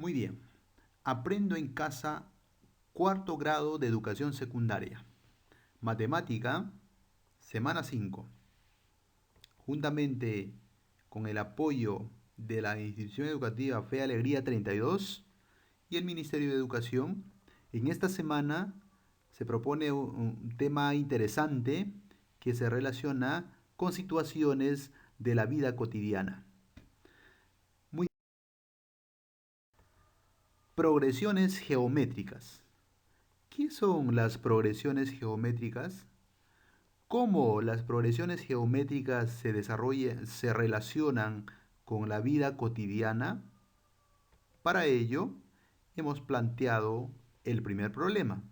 Muy bien. Aprendo en casa cuarto grado de educación secundaria. Matemática, semana 5. Juntamente con el apoyo de la institución educativa Fe Alegría 32 y el Ministerio de Educación, en esta semana se propone un tema interesante que se relaciona con situaciones de la vida cotidiana. Muy Progresiones geométricas. ¿Qué son las progresiones geométricas? ¿Cómo las progresiones geométricas se relacionan con la vida cotidiana? Para ello, hemos planteado el primer problema.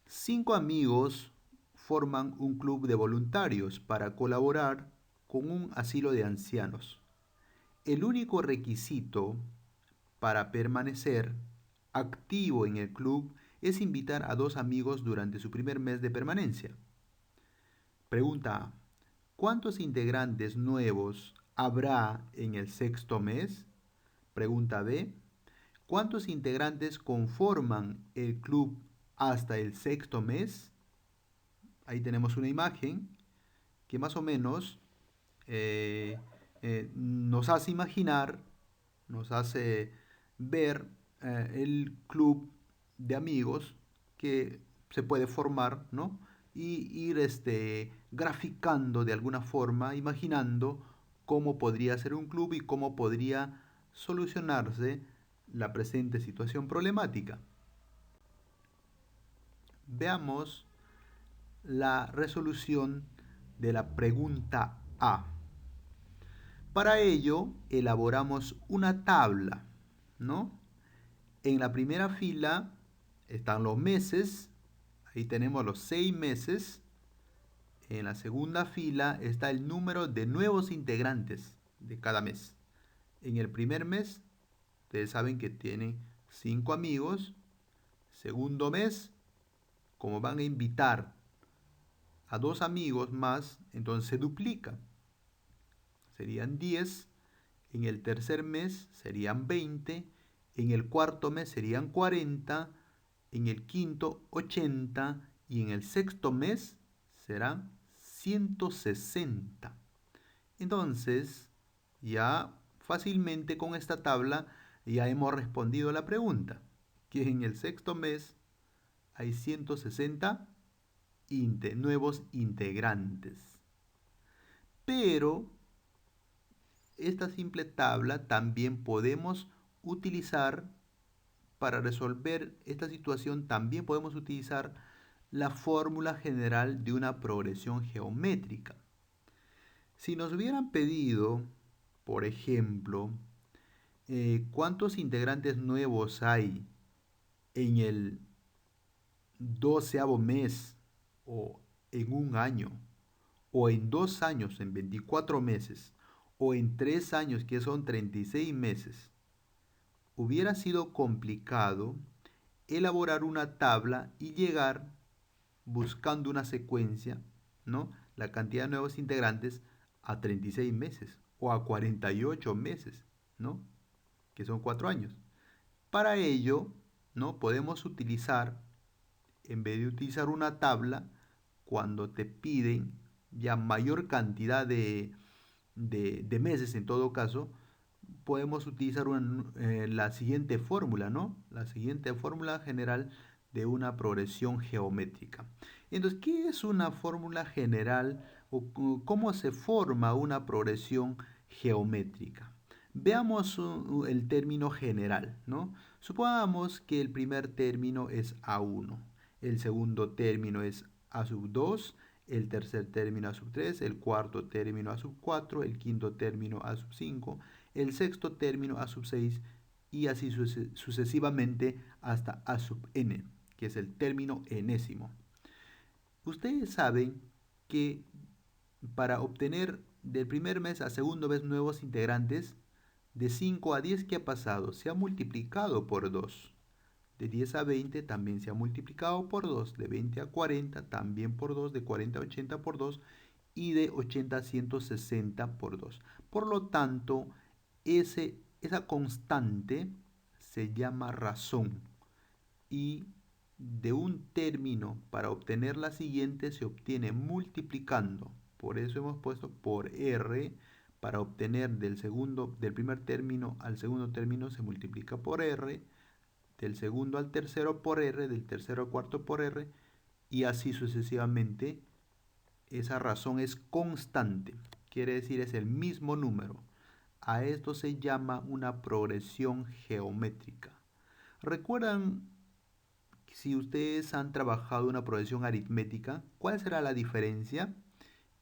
5 amigos forman un club de voluntarios para colaborar con un asilo de ancianos. El único requisito para permanecer activo en el club es invitar a 2 amigos durante su primer mes de permanencia. Pregunta A. ¿Cuántos integrantes nuevos habrá en el sexto mes? Pregunta B. ¿Cuántos integrantes conforman el club hasta el sexto mes? Ahí tenemos una imagen que más o menos eh, nos hace imaginar, nos hace ver el club de amigos que se puede formar, ¿no? Y ir graficando de alguna forma, imaginando cómo podría ser un club y cómo podría solucionarse la presente situación problemática. Veamos la resolución de la pregunta A. Para ello, elaboramos una tabla, ¿no? En la primera fila están los meses, ahí tenemos los 6 meses. En la segunda fila está el número de nuevos integrantes de cada mes. En el primer mes, ustedes saben que tienen 5 amigos. Segundo mes, como van a invitar a 2 amigos más, entonces se duplica. Serían 10. En el tercer mes serían 20. En el cuarto mes serían 40. En el quinto 80. Y en el sexto mes serán 160. Entonces, ya fácilmente con esta tabla ya hemos respondido a la pregunta, que en el sexto mes hay 160 nuevos integrantes. Pero esta simple tabla también podemos utilizar para resolver esta situación, también podemos utilizar la fórmula general de una progresión geométrica. Si nos hubieran pedido, por ejemplo, cuántos integrantes nuevos hay en el 12º mes, o en un año, o en 2 años, en 24 meses, o en 3 años, que son 36 meses, hubiera sido complicado elaborar una tabla y llegar buscando una secuencia, ¿no? La cantidad de nuevos integrantes a 36 meses o a 48 meses, ¿no? Que son 4 años. Para ello, ¿no? Podemos utilizar, en vez de utilizar una tabla, cuando te piden ya mayor cantidad de meses en todo caso, podemos utilizar la siguiente fórmula, ¿no? La siguiente fórmula general de una progresión geométrica. Entonces, ¿qué es una fórmula general o cómo se forma una progresión geométrica? Veamos el término general, ¿no? Supongamos que el primer término es A1, el segundo término es A sub 2, el tercer término A sub 3, el cuarto término A sub 4, el quinto término A sub 5, el sexto término A sub 6 y así sucesivamente hasta A sub n, que es el término enésimo. Ustedes saben que para obtener del primer mes a segundo mes nuevos integrantes, de 5 a 10, ¿qué ha pasado? Se ha multiplicado por 2. De 10 a 20 también se ha multiplicado por 2. De 20 a 40 también por 2. De 40 a 80 por 2. Y de 80 a 160 por 2. Por lo tanto, ese Esa constante se llama razón y de un término para obtener la siguiente se obtiene multiplicando. Por eso hemos puesto por R para obtener del primer término al segundo término se multiplica por R, del segundo al tercero por R, del tercero al cuarto por R y así sucesivamente. Esa razón es constante, quiere decir es el mismo número. A esto se llama una progresión geométrica. ¿Recuerdan si ustedes han trabajado una progresión aritmética? ¿Cuál será la diferencia?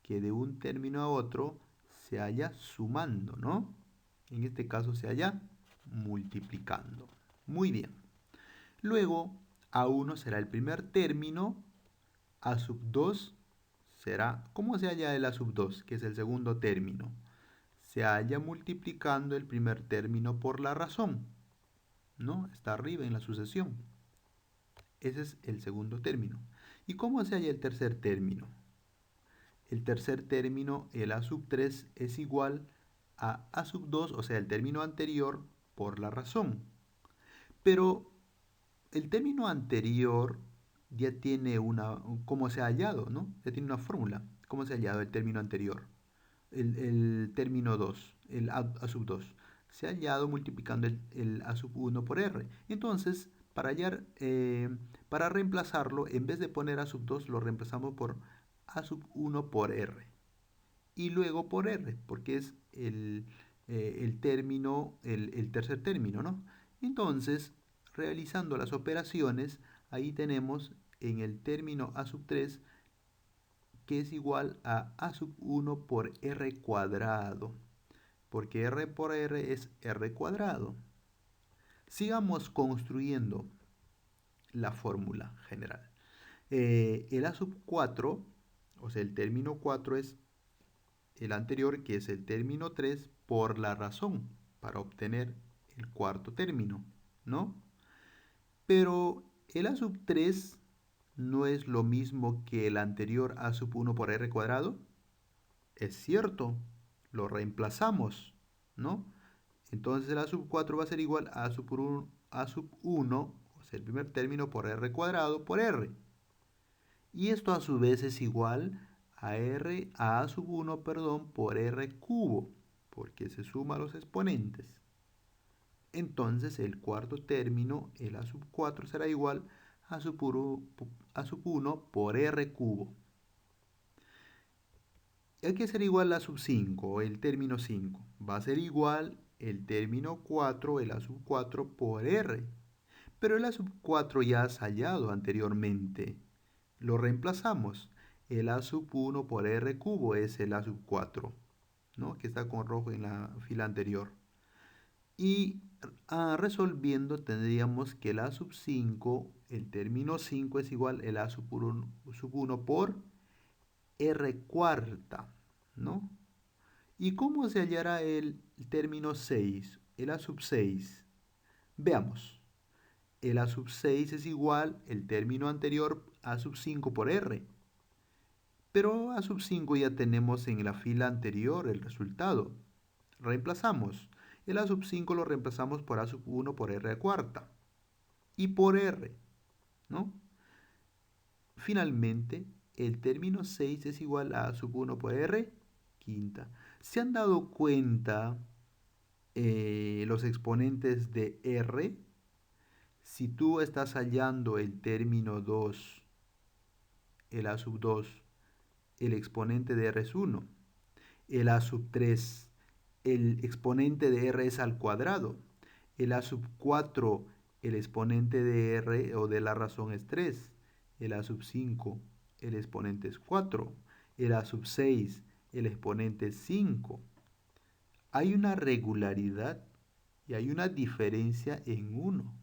Que de un término a otro se haya sumando, ¿no? En este caso se haya multiplicando. Muy bien. Luego, A1 será el primer término, A sub 2 será, ¿cómo se halla el A sub 2, que es el segundo término? Se halla multiplicando el primer término por la razón, ¿no? Está arriba en la sucesión. Ese es el segundo término. ¿Y cómo se halla el tercer término? El tercer término, el A sub 3, es igual a A sub 2, o sea, el término anterior por la razón. Pero el término anterior ya tiene ¿cómo se ha hallado, no? Ya tiene una fórmula. ¿Cómo se ha hallado el término anterior? El término 2, el A sub 2. Se ha hallado multiplicando el A sub 1 por R. Entonces, para reemplazarlo, en vez de poner A sub 2, lo reemplazamos por A sub 1 por R. Y luego por R, porque es el término, el tercer término, ¿no? Entonces, realizando las operaciones, ahí tenemos en el término A sub 3 que es igual a sub 1 por R cuadrado, porque R por R es R cuadrado. Sigamos construyendo la fórmula general. El A sub 4, o sea, el término 4 es el anterior, que es el término 3, por la razón, para obtener el cuarto término, ¿no? Pero el A sub 3 no es lo mismo que el anterior A sub 1 por R cuadrado. Es cierto, lo reemplazamos, ¿no? Entonces el A sub 4 va a ser igual a sub 1, o sea, el primer término por R cuadrado por R. Y esto a su vez es igual a A sub 1, perdón, por R cubo, porque se suma los exponentes. Entonces el cuarto término, el A sub 4, será igual a sub 1 por R cubo. Hay que ser igual a sub 5, el término 5. Va a ser igual el término 4, el A sub 4 por R. Pero el A sub 4 ya has hallado anteriormente. Lo reemplazamos. El A sub 1 por R cubo es el A sub 4, ¿no? Que está con rojo en la fila anterior. Y resolviendo tendríamos que el A sub 5, el término 5 es igual el A sub 1 por R cuarta, ¿no? ¿Y cómo se hallará el término 6, el A sub 6? Veamos. El A sub 6 es igual el término anterior A sub 5 por R. Pero A sub 5 ya tenemos en la fila anterior el resultado. Reemplazamos. El A sub 5 lo reemplazamos por A sub 1 por R cuarta. Y por R, ¿no? Finalmente, el término 6 es igual a sub 1 por R quinta. ¿Se han dado cuenta los exponentes de R? Si tú estás hallando el término 2, el A sub 2, el exponente de R es 1. El A sub 3, el exponente de R es al cuadrado. El A sub 4, el exponente de R o de la razón es 3. El A sub 5, el exponente es 4. El A sub 6, el exponente es 5. Hay una regularidad y hay una diferencia en 1.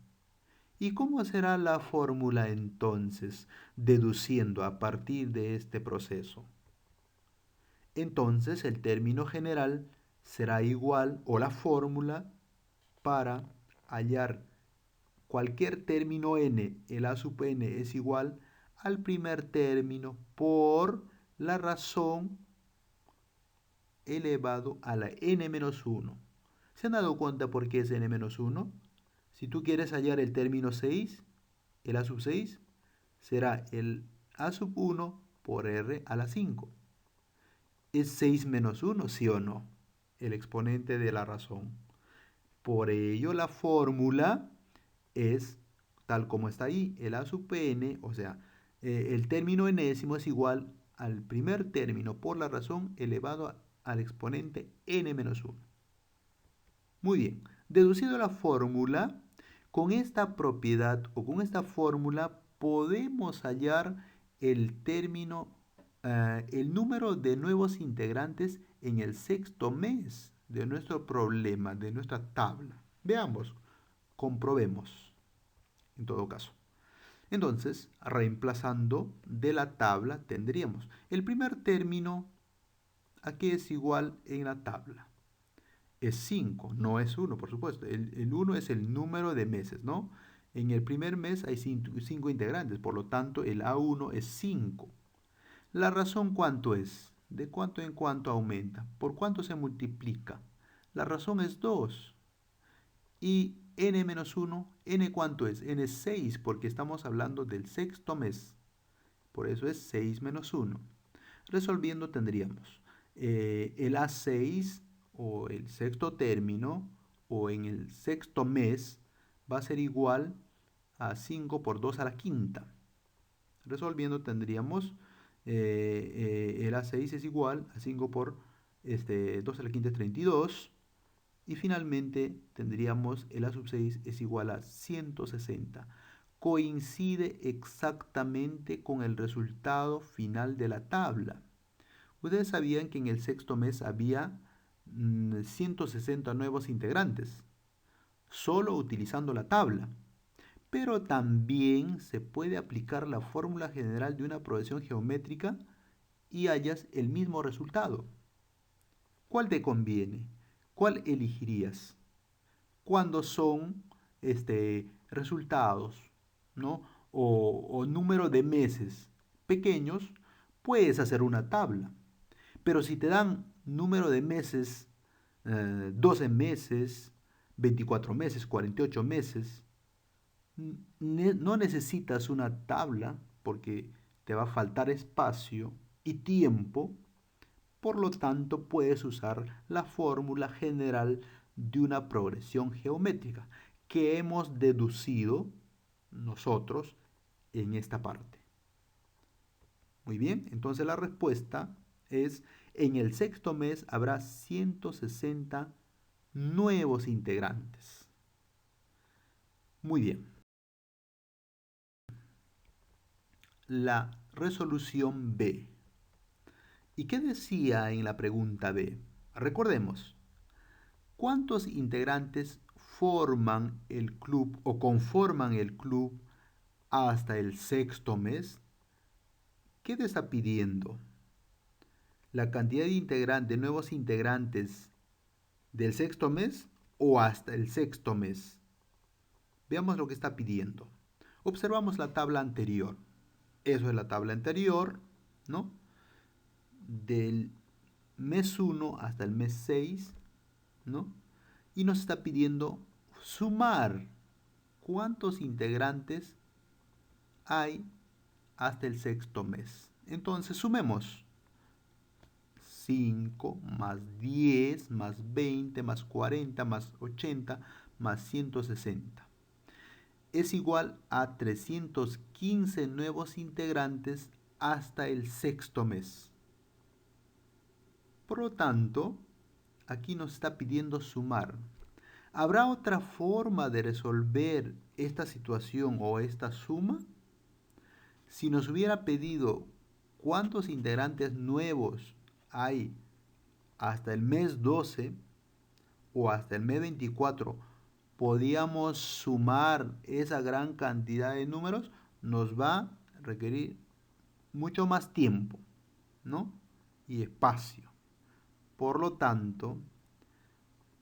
¿Y cómo será la fórmula entonces, deduciendo a partir de este proceso? Entonces el término general será igual, o la fórmula para hallar cualquier término n, el A sub n es igual al primer término por la razón elevado a la n menos 1. ¿Se han dado cuenta por qué es n-1? Si tú quieres hallar el término 6, el a sub 6 será el a sub 1 por r a la 5. ¿Es 6 menos 1, sí o no? El exponente de la razón. Por ello la fórmula es tal como está ahí, el a sub n, o sea, el término enésimo es igual al primer término por la razón elevado al exponente n menos 1. Muy bien, deducido la fórmula, con esta propiedad o con esta fórmula podemos hallar el término, el número de nuevos integrantes en el sexto mes de nuestro problema, de nuestra tabla. Veamos, comprobemos en todo caso. Entonces, reemplazando de la tabla tendríamos el primer término, aquí es igual en la tabla. Es 5, no es 1, por supuesto. El 1 es el número de meses, ¿no? En el primer mes hay 5 integrantes, por lo tanto el A1 es 5. ¿La razón cuánto es? ¿De cuánto en cuánto aumenta? ¿Por cuánto se multiplica? La razón es 2. Y n-1, n cuánto es? N es 6 porque estamos hablando del sexto mes. Por eso es 6 menos 1. Resolviendo tendríamos el A6 o el sexto término o en el sexto mes va a ser igual a 5 por 2 a la quinta. Resolviendo tendríamos el A6 es igual a 5 por 2 a la quinta es 32. Y finalmente tendríamos el A sub 6 es igual a 160. Coincide exactamente con el resultado final de la tabla. Ustedes sabían que en el sexto mes había 160 nuevos integrantes, solo utilizando la tabla. Pero también se puede aplicar la fórmula general de una progresión geométrica y hallas el mismo resultado. ¿Cuál te conviene? ¿Cuál elegirías? Cuando son resultados, ¿no? o número de meses pequeños, puedes hacer una tabla. Pero si te dan número de meses, 12 meses, 24 meses, 48 meses, no necesitas una tabla porque te va a faltar espacio y tiempo. Por lo tanto, puedes usar la fórmula general de una progresión geométrica que hemos deducido nosotros en esta parte. Muy bien, entonces la respuesta es, en el sexto mes habrá 160 nuevos integrantes. Muy bien. La resolución B. ¿Y qué decía en la pregunta B? Recordemos, ¿cuántos integrantes forman el club o conforman el club hasta el sexto mes? ¿Qué te está pidiendo? ¿La cantidad de nuevos integrantes del sexto mes o hasta el sexto mes? Veamos lo que está pidiendo. Observamos la tabla anterior. Eso es la tabla anterior, ¿no? Del mes 1 hasta el mes 6, ¿no? Y nos está pidiendo sumar cuántos integrantes hay hasta el sexto mes. Entonces sumemos 5 más 10 más 20 más 40 más 80 más 160. Es igual a 315 nuevos integrantes hasta el sexto mes. Por lo tanto, aquí nos está pidiendo sumar. ¿Habrá otra forma de resolver esta situación o esta suma? Si nos hubiera pedido cuántos integrantes nuevos hay hasta el mes 12 o hasta el mes 24, podíamos sumar esa gran cantidad de números, nos va a requerir mucho más tiempo, ¿no? Y espacio. Por lo tanto,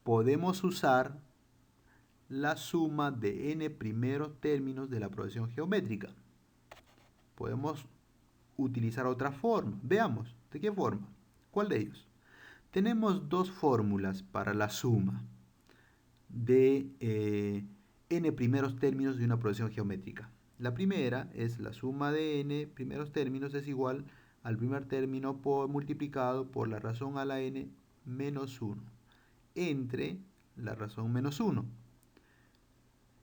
podemos usar la suma de n primeros términos de la progresión geométrica. Podemos utilizar otra forma. Veamos, ¿de qué forma? ¿Cuál de ellos? Tenemos dos fórmulas para la suma. de n primeros términos de una progresión geométrica. La primera es la suma de n primeros términos es igual al primer término multiplicado por la razón a la n menos 1 entre la razón menos 1,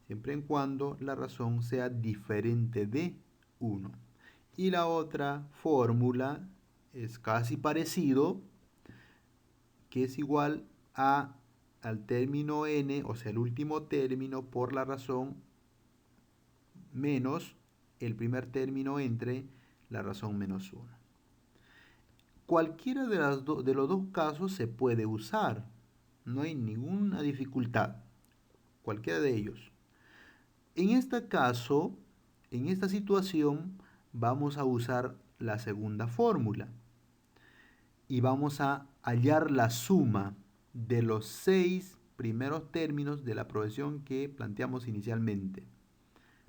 siempre en cuando la razón sea diferente de 1. Y la otra fórmula es casi parecido, que es igual al término n, o sea, el último término por la razón menos el primer término entre la razón menos 1. Cualquiera de los dos casos se puede usar, no hay ninguna dificultad, cualquiera de ellos. En este caso, en esta situación, vamos a usar la segunda fórmula y vamos a hallar la suma de los 6 primeros términos de la progresión que planteamos inicialmente.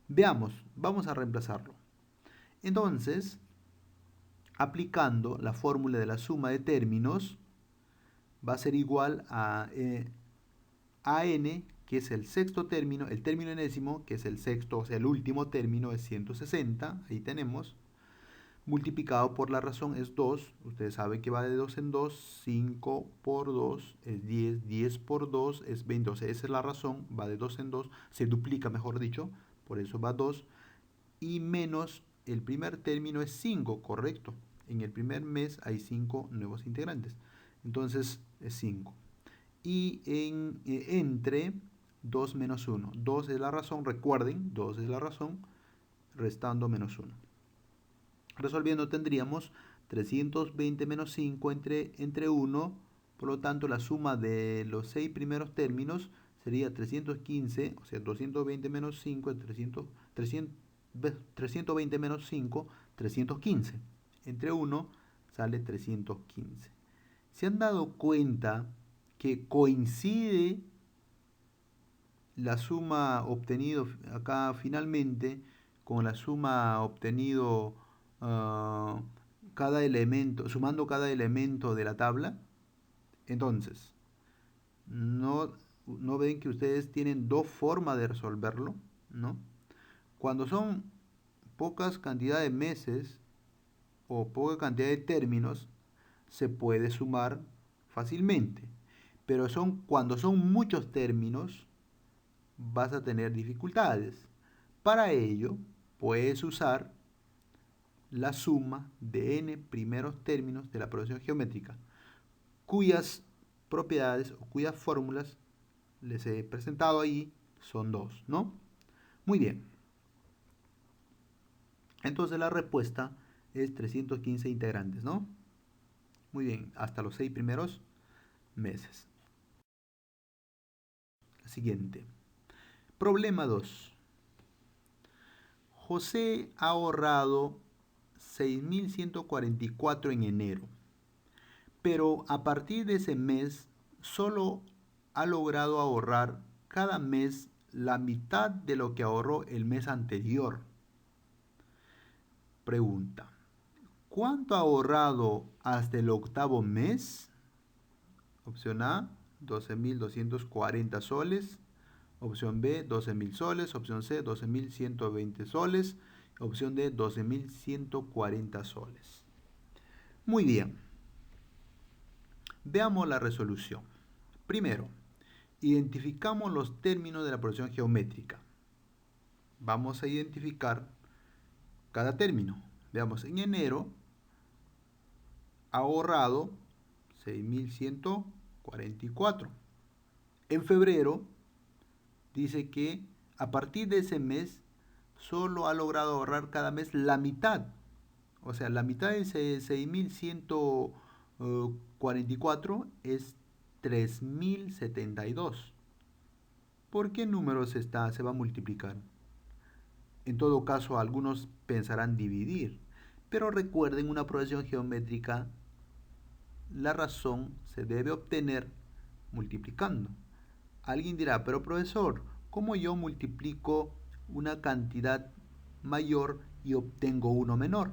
Veamos, vamos a reemplazarlo. Entonces, aplicando la fórmula de la suma de términos, va a ser igual a n, que es el sexto término, el término enésimo, que es el sexto, o sea, el último término es 160, ahí tenemos, multiplicado por la razón es 2, ustedes saben que va de 2 en 2, 5 por 2 es 10, 10 por 2 es 20, o sea, esa es la razón, va de 2 en 2, se duplica mejor dicho, por eso va 2, y menos el primer término es 5, correcto, en el primer mes hay 5 nuevos integrantes, entonces es 5. Y entre 2 menos 1, 2 es la razón, recuerden, 2 es la razón, restando menos 1. Resolviendo tendríamos 320 menos 5 entre 1, por lo tanto la suma de los 6 primeros términos sería 315, o sea, 220 menos 5 es 320 menos 5, 315. Entre 1 sale 315. ¿Se han dado cuenta que coincide la suma obtenido acá finalmente con la suma obtenido cada elemento, sumando cada elemento de la tabla? Entonces, ¿no ven que ustedes tienen dos formas de resolverlo? ¿No? Cuando son pocas cantidades de meses o poca cantidad de términos, se puede sumar fácilmente. Pero cuando son muchos términos, vas a tener dificultades. Para ello, puedes usar la suma de n primeros términos de la progresión geométrica, cuyas propiedades o cuyas fórmulas les he presentado ahí son dos, ¿no? Muy bien. Entonces la respuesta es 315 integrantes, ¿no? Muy bien, hasta los 6 primeros meses. Siguiente. Problema 2. José ha ahorrado 6.144 en enero, pero a partir de ese mes solo ha logrado ahorrar cada mes la mitad de lo que ahorró el mes anterior. Pregunta: ¿cuánto ha ahorrado hasta el octavo mes? Opción A, 12.240 soles. Opción B, 12.000 soles. Opción C, 12.120 soles. Opción D, 12.140 soles. Muy bien. Veamos la resolución. Primero, identificamos los términos de la progresión geométrica. Vamos a identificar cada término. Veamos, en enero ha ahorrado 6.144. En febrero dice que a partir de ese mes solo ha logrado ahorrar cada mes la mitad. O sea, la mitad de 6.144 es 3.072. ¿Por qué número se va a multiplicar? En todo caso, algunos pensarán dividir. Pero recuerden, una progresión geométrica, la razón se debe obtener multiplicando. Alguien dirá, pero profesor, ¿cómo yo multiplico una cantidad mayor y obtengo uno menor?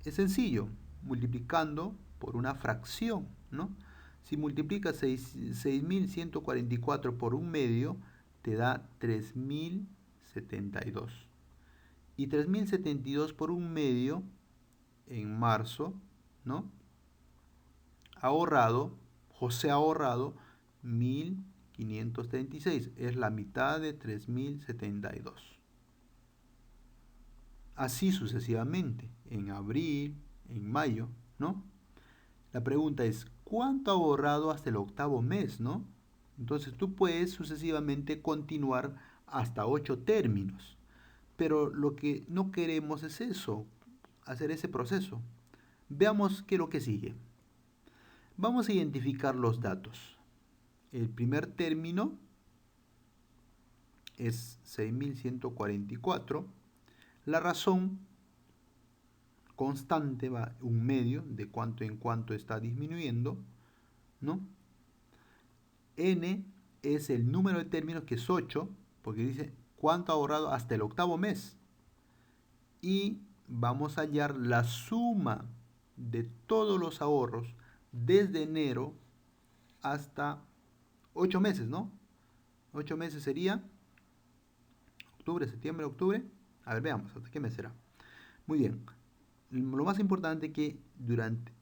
Es sencillo, multiplicando por una fracción, ¿no? Si multiplicas 6.144 por un medio, te da 3.072. Y 3.072 por un medio, en marzo, ¿no? José ha ahorrado 1.536. Es la mitad de 3.072. Así sucesivamente, en abril, en mayo, ¿no? La pregunta es, ¿cuánto ha ahorrado hasta el octavo mes, no? Entonces tú puedes sucesivamente continuar hasta 8 términos. Pero lo que no queremos es eso, hacer ese proceso. Veamos qué es lo que sigue. Vamos a identificar los datos. El primer término es 6.144. La razón constante va un medio de cuánto en cuánto está disminuyendo, ¿no? N es el número de términos, que es 8, porque dice cuánto ha ahorrado hasta el octavo mes. Y vamos a hallar la suma de todos los ahorros desde enero hasta 8 meses, ¿no? 8 meses sería octubre, septiembre, octubre. A ver, veamos, ¿hasta qué mes será? Muy bien. Lo más importante es que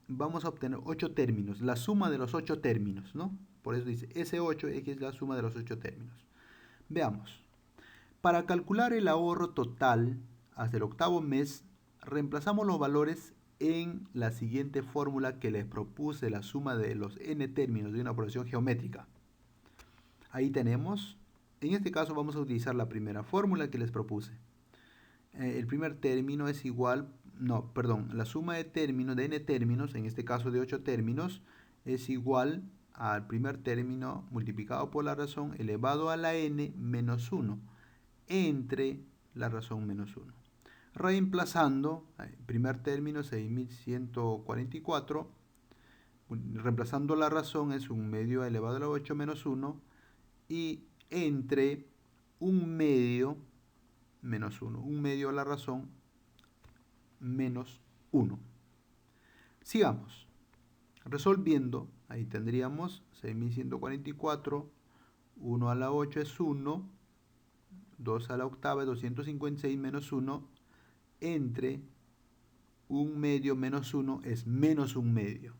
vamos a obtener 8 términos, la suma de los 8 términos, ¿no? Por eso dice S8 es que es la suma de los 8 términos. Veamos. Para calcular el ahorro total hasta el octavo mes, reemplazamos los valores en la siguiente fórmula que les propuse, la suma de los n términos de una operación geométrica. Ahí tenemos, en este caso vamos a utilizar la primera fórmula que les propuse. El primer término es igual, no, perdón, la suma de términos, de n términos, en este caso de 8 términos, es igual al primer término multiplicado por la razón elevado a la n menos 1 entre la razón menos 1. Reemplazando, primer término 6.144, reemplazando la razón es un medio elevado a la 8 menos 1 y entre un medio menos 1. Un medio a la razón menos 1. Sigamos. Resolviendo, ahí tendríamos 6.144, 1 a la 8 es 1, 2 a la octava es 256 menos 1, entre un medio menos 1 es menos un medio,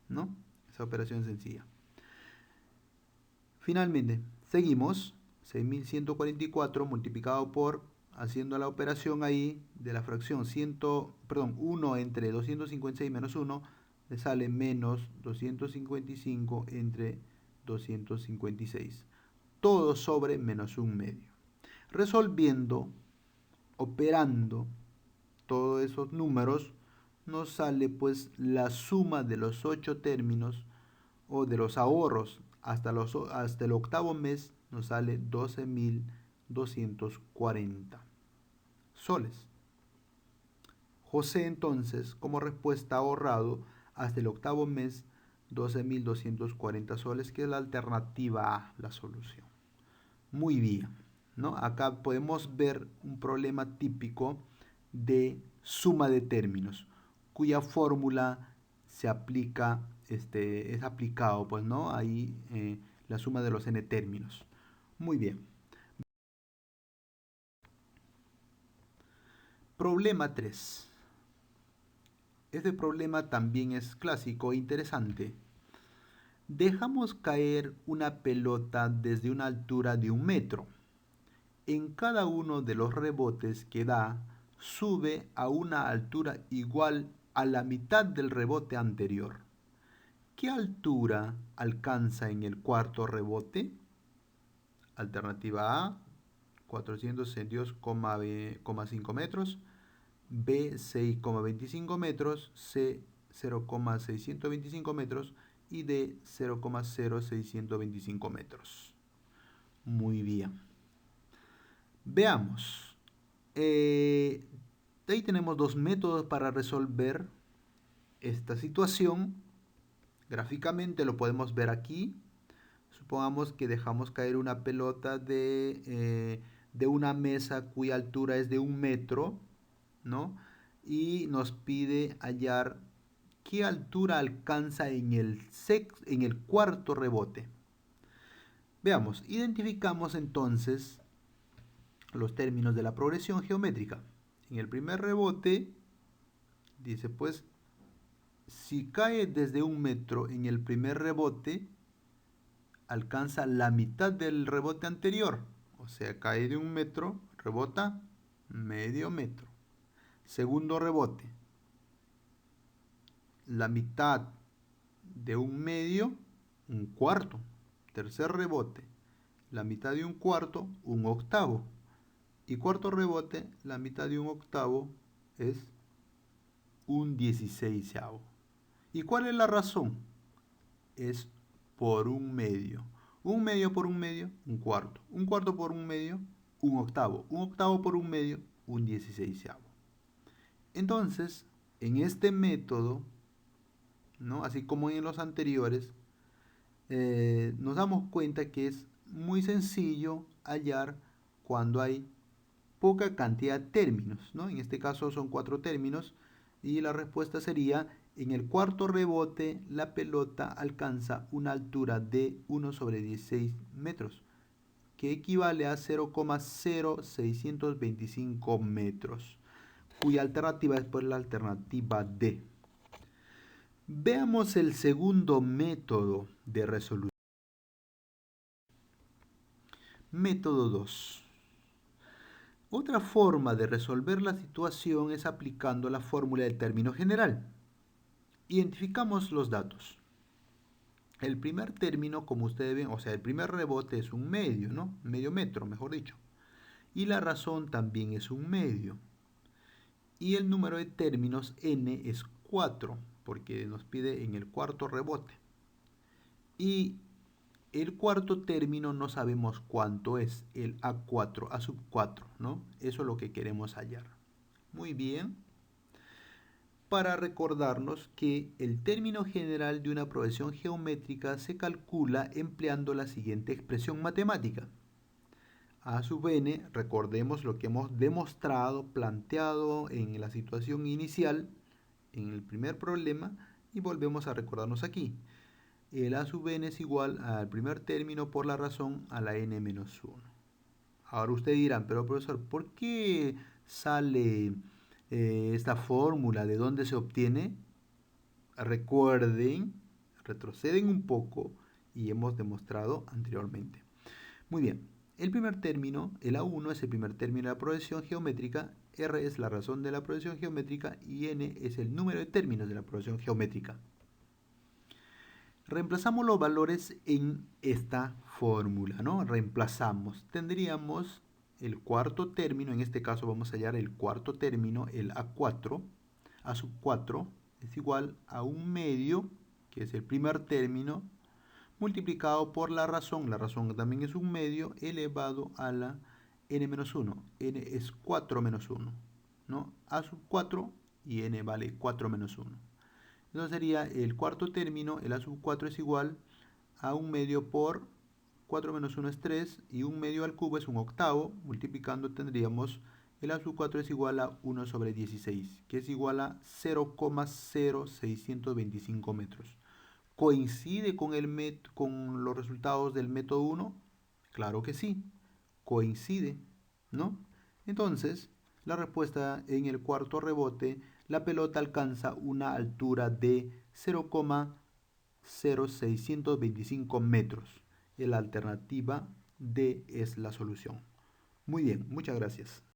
¿no? Esa operación es sencilla. Finalmente, seguimos, 6.144 multiplicado por, haciendo la operación ahí de la fracción 1 entre 256 menos 1, le sale menos 255 entre 256. Todo sobre menos un medio. Resolviendo, operando todos esos números, nos sale pues la suma de los 8 términos o de los ahorros hasta el octavo mes, nos sale 12.240 soles. José entonces, como respuesta, ha ahorrado hasta el octavo mes 12.240 soles, que es la alternativa A, la solución. Muy bien, ¿no? Acá podemos ver un problema típico de suma de términos, cuya fórmula se aplica, es aplicado, pues, ¿no? Ahí la suma de los n términos. Muy bien. Problema 3. Este problema también es clásico e interesante. Dejamos caer una pelota desde una altura de 1 metro. En cada uno de los rebotes que da, sube a una altura igual a la mitad del rebote anterior. ¿Qué altura alcanza en el cuarto rebote? Alternativa A, 462,5 metros. B, 6,25 metros. C, 0,625 metros. Y D, 0,0625 metros. Muy bien. Veamos. Ahí tenemos dos métodos para resolver esta situación. Gráficamente lo podemos ver aquí. Supongamos que dejamos caer una pelota de una mesa cuya altura es de 1 metro, ¿no? Y nos pide hallar ¿qué altura alcanza en el cuarto rebote? Veamos, identificamos entonces los términos de la progresión geométrica. En el primer rebote, dice pues, si cae desde 1 metro en el primer rebote, alcanza la mitad del rebote anterior. O sea, cae de 1 metro, rebota medio metro. Segundo rebote, la mitad de 1 medio, 1/4. Tercer rebote, la mitad de 1/4, 1/8. Y cuarto rebote, la mitad de 1/8 es 1/16. ¿Y cuál es la razón? Es por 1 medio. 1 medio por 1 medio, 1/4. 1/4 por 1 medio, 1/8. 1/8 por 1 medio, 1/16. Entonces, en este método, ¿no? Así como en los anteriores, nos damos cuenta que es muy sencillo hallar cuando hay poca cantidad de términos, ¿no? En este caso son 4 términos y la respuesta sería: en el cuarto rebote la pelota alcanza una altura de 1/16 metros, que equivale a 0,0625 metros, cuya alternativa es pues la alternativa D. Veamos el segundo método de resolución. Método 2. Otra forma de resolver la situación es aplicando la fórmula del término general. Identificamos los datos. El primer término, como ustedes ven, o sea, el primer rebote es 1 medio, ¿no? Medio metro, mejor dicho. Y la razón también es 1 medio. Y el número de términos n es 4, porque nos pide en el cuarto rebote. Y el cuarto término no sabemos cuánto es, el A4, A sub 4, ¿no? Eso es lo que queremos hallar. Muy bien. Para recordarnos que el término general de una progresión geométrica se calcula empleando la siguiente expresión matemática. A sub n, recordemos lo que hemos demostrado, planteado en la situación inicial, en el primer problema, y volvemos a recordarnos aquí. El A sub n es igual al primer término por la razón a la n menos 1. Ahora ustedes dirán, pero profesor, ¿por qué sale esta fórmula? ¿De dónde se obtiene? Recuerden, retroceden un poco y hemos demostrado anteriormente. Muy bien, el primer término, el A1, es el primer término de la progresión geométrica, R es la razón de la progresión geométrica y N es el número de términos de la progresión geométrica. Reemplazamos los valores en esta fórmula, ¿no? Reemplazamos. Tendríamos el cuarto término, en este caso vamos a hallar el cuarto término, el A4, A sub 4, es igual a 1 medio, que es el primer término, multiplicado por la razón también es 1 medio, elevado a la n menos 1. N es 4 menos 1, ¿no? A sub 4 y n vale 4 menos 1. Entonces sería el cuarto término, el A sub 4 es igual a 1 medio por 4 menos 1 es 3, y 1 medio al cubo es 1/8, multiplicando tendríamos el A sub 4 es igual a 1/16, que es igual a 0,0625 metros. ¿Coincide con los resultados del método 1? Claro que sí, coincide, ¿no? Entonces, la respuesta: en el cuarto rebote, la pelota alcanza una altura de 0,0625 metros. La alternativa D es la solución. Muy bien, muchas gracias.